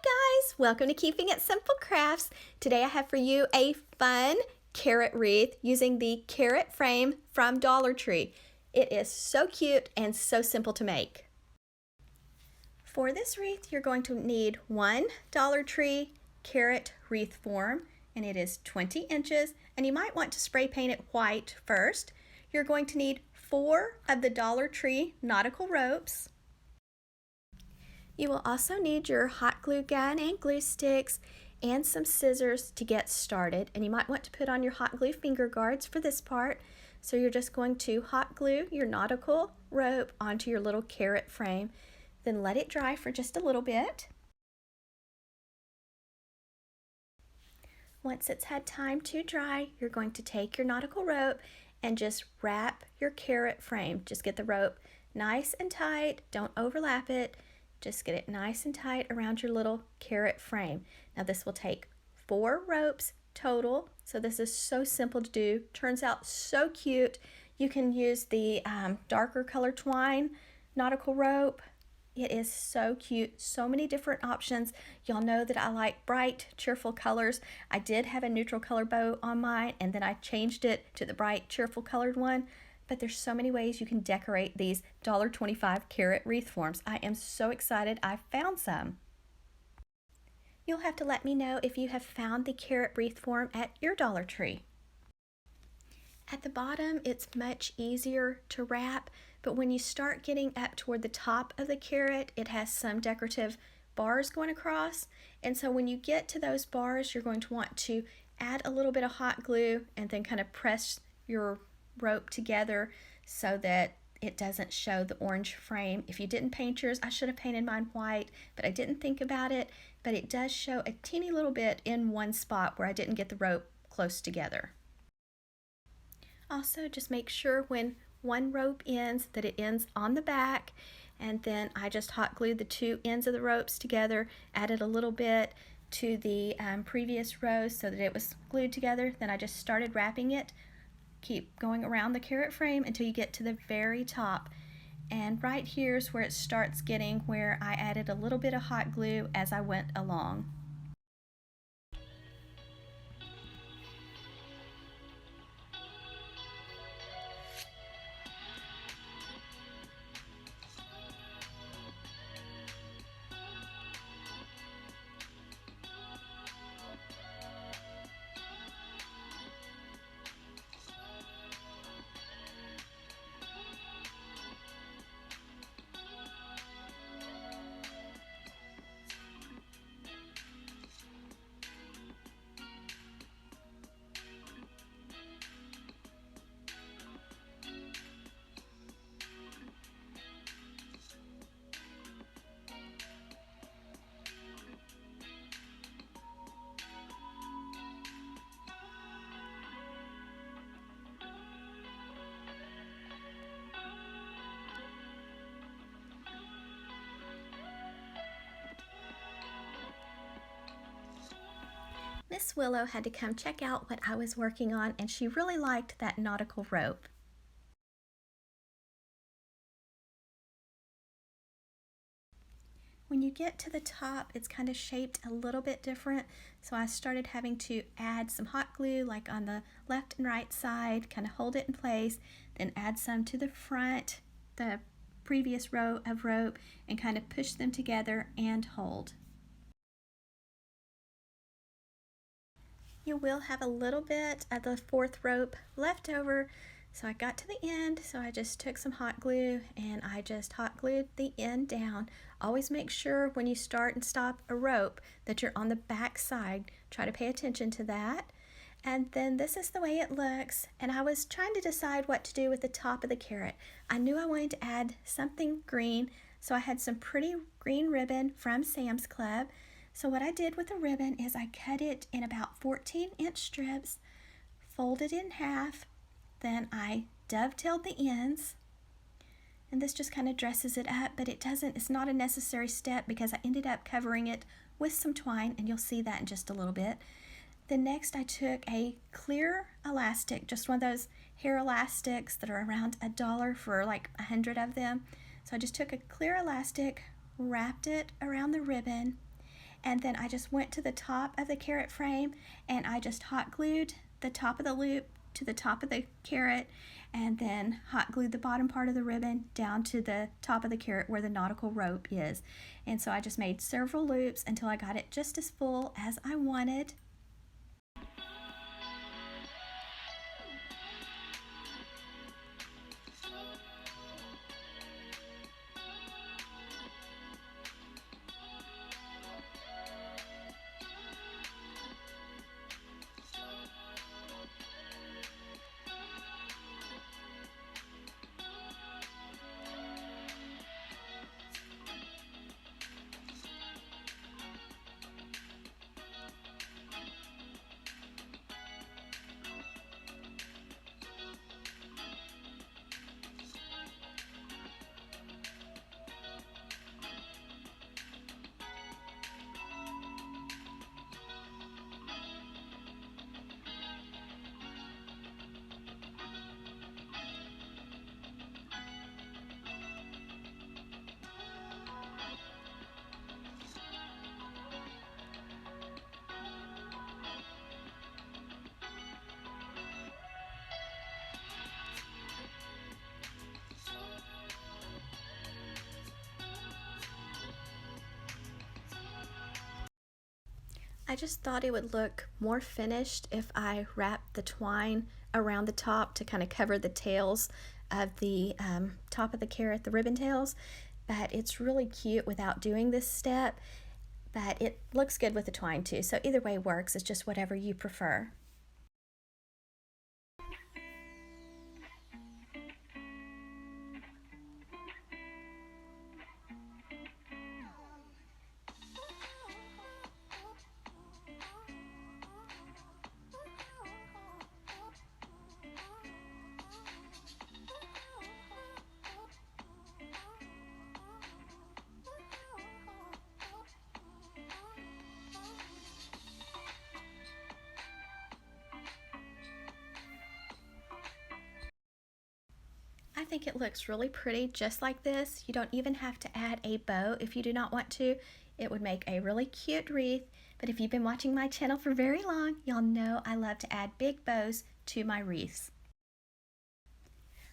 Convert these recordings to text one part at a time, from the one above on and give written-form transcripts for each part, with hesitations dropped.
Guys, welcome to Keeping It Simple Crafts. Today I have for you a fun carrot wreath using the carrot frame from Dollar Tree. It is so cute and so simple to make. For this wreath, you're going to need one Dollar Tree carrot wreath form, and it is 20 inches, and you might want to spray paint it white first. You're going to need 4 of the Dollar Tree nautical ropes. You will also need your hot glue gun and glue sticks and some scissors to get started. And you might want to put on your hot glue finger guards for this part. So you're just going to hot glue your nautical rope onto your little carrot frame. Then let it dry for just a little bit. Once it's had time to dry, you're going to take your nautical rope and just wrap your carrot frame. Just get the rope nice and tight, don't overlap it. Just get it nice and tight around your little carrot frame. Now this will take 4 ropes total, so this is so simple to do. Turns out so cute. You can use the darker color twine nautical rope. It is so cute, so many different options. Y'all know that I like bright, cheerful colors. I did have a neutral color bow on mine, and then I changed it to the bright, cheerful colored one. But there's so many ways you can decorate these $1.25 carrot wreath forms. I am so excited I found some. You'll have to let me know if you have found the carrot wreath form at your Dollar Tree. At the bottom, it's much easier to wrap, but when you start getting up toward the top of the carrot, it has some decorative bars going across. And so when you get to those bars, you're going to want to add a little bit of hot glue and then kind of press your rope together so that it doesn't show the orange frame. If you didn't paint yours, I should have painted mine white, but I didn't think about it. But it does show a teeny little bit in one spot where I didn't get the rope close together. Also, just make sure when one rope ends that it ends on the back, and then I just hot glued the 2 ends of the ropes together, added a little bit to the previous rows so that it was glued together. Then I just started wrapping it. Keep going around the carrot frame until you get to the very top, and right here is where it starts getting where I added a little bit of hot glue as I went along. Miss Willow had to come check out what I was working on, and she really liked that nautical rope. When you get to the top, it's kind of shaped a little bit different, so I started having to add some hot glue like on the left and right side, kind of hold it in place, then add some to the front, the previous row of rope, and kind of push them together and hold. You will have a little bit of the 4th rope left over, so I got to the end, so I just took some hot glue and I just hot glued the end down. Always make sure when you start and stop a rope that you're on the back side. Try to pay attention to that. And then this is the way it looks, and I was trying to decide what to do with the top of the carrot. I knew I wanted to add something green, so I had some pretty green ribbon from Sam's Club. So what I did with the ribbon is I cut it in about 14-inch strips, folded in half, then I dovetailed the ends, and this just kind of dresses it up, but it's not a necessary step because I ended up covering it with some twine, and you'll see that in just a little bit. Then next I took a clear elastic, just one of those hair elastics that are around $1 for like 100 of them. So I just took a clear elastic, wrapped it around the ribbon, and then I just went to the top of the carrot frame and I just hot glued the top of the loop to the top of the carrot, and then hot glued the bottom part of the ribbon down to the top of the carrot where the nautical rope is. And so I just made several loops until I got it just as full as I wanted. I just thought it would look more finished if I wrapped the twine around the top to kind of cover the tails of the top of the carrot, the ribbon tails, but it's really cute without doing this step, but it looks good with the twine too, so either way works. It's just whatever you prefer. I think it looks really pretty just like this. You don't even have to add a bow if you do not want to. It would make a really cute wreath, but if you've been watching my channel for very long, y'all know I love to add big bows to my wreaths.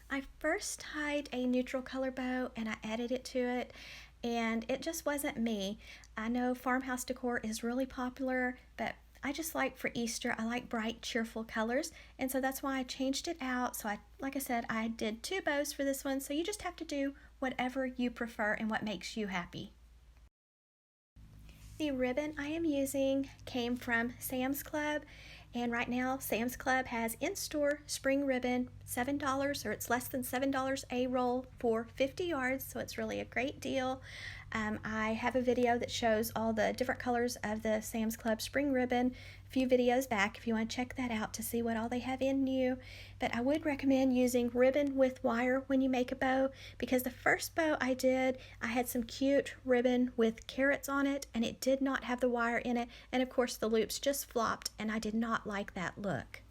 I first tied a neutral color bow and I added it to it, and it just wasn't me. I know farmhouse decor is really popular, but I just like for Easter, I like bright, cheerful colors, and so that's why I changed it out. So like I said, I did 2 bows for this one, so you just have to do whatever you prefer and what makes you happy. The ribbon I am using came from Sam's Club, and right now Sam's Club has in-store spring ribbon $7, or it's less than $7 a roll for 50 yards, so it's really a great deal. I have a video that shows all the different colors of the Sam's Club spring ribbon a few videos back if you want to check that out to see what all they have in new. But I would recommend using ribbon with wire when you make a bow, because the first bow I did, I had some cute ribbon with carrots on it and it did not have the wire in it, and of course the loops just flopped and I did not like that look.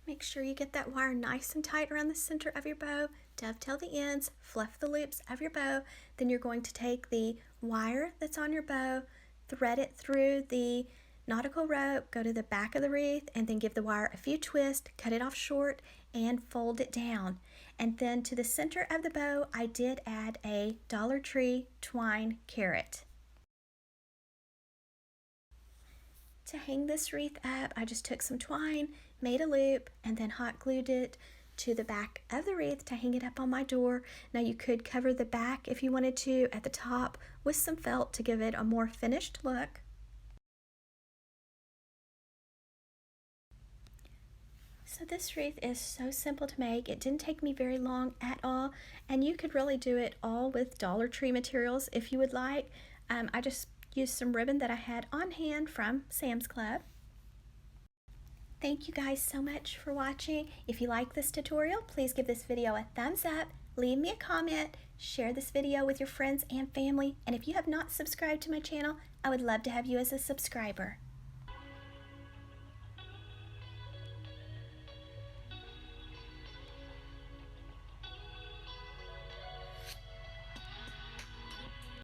Make sure you get that wire nice and tight around the center of your bow dovetail the ends, fluff the loops of your bow. Then you're going to take the wire that's on your bow, thread it through the nautical rope, go to the back of the wreath, and then give the wire a few twists, cut it off short, and fold it down. And then to the center of the bow, I did add a Dollar Tree twine carrot. To hang this wreath up, I just took some twine, made a loop, and then hot glued it to the back of the wreath to hang it up on my door. Now you could cover the back if you wanted to at the top with some felt to give it a more finished look. So this wreath is so simple to make. It didn't take me very long at all, and you could really do it all with Dollar Tree materials if you would like. I just used some ribbon that I had on hand from Sam's Club. Thank you guys so much for watching. If you like this tutorial, please give this video a thumbs up, leave me a comment, share this video with your friends and family, and if you have not subscribed to my channel, I would love to have you as a subscriber.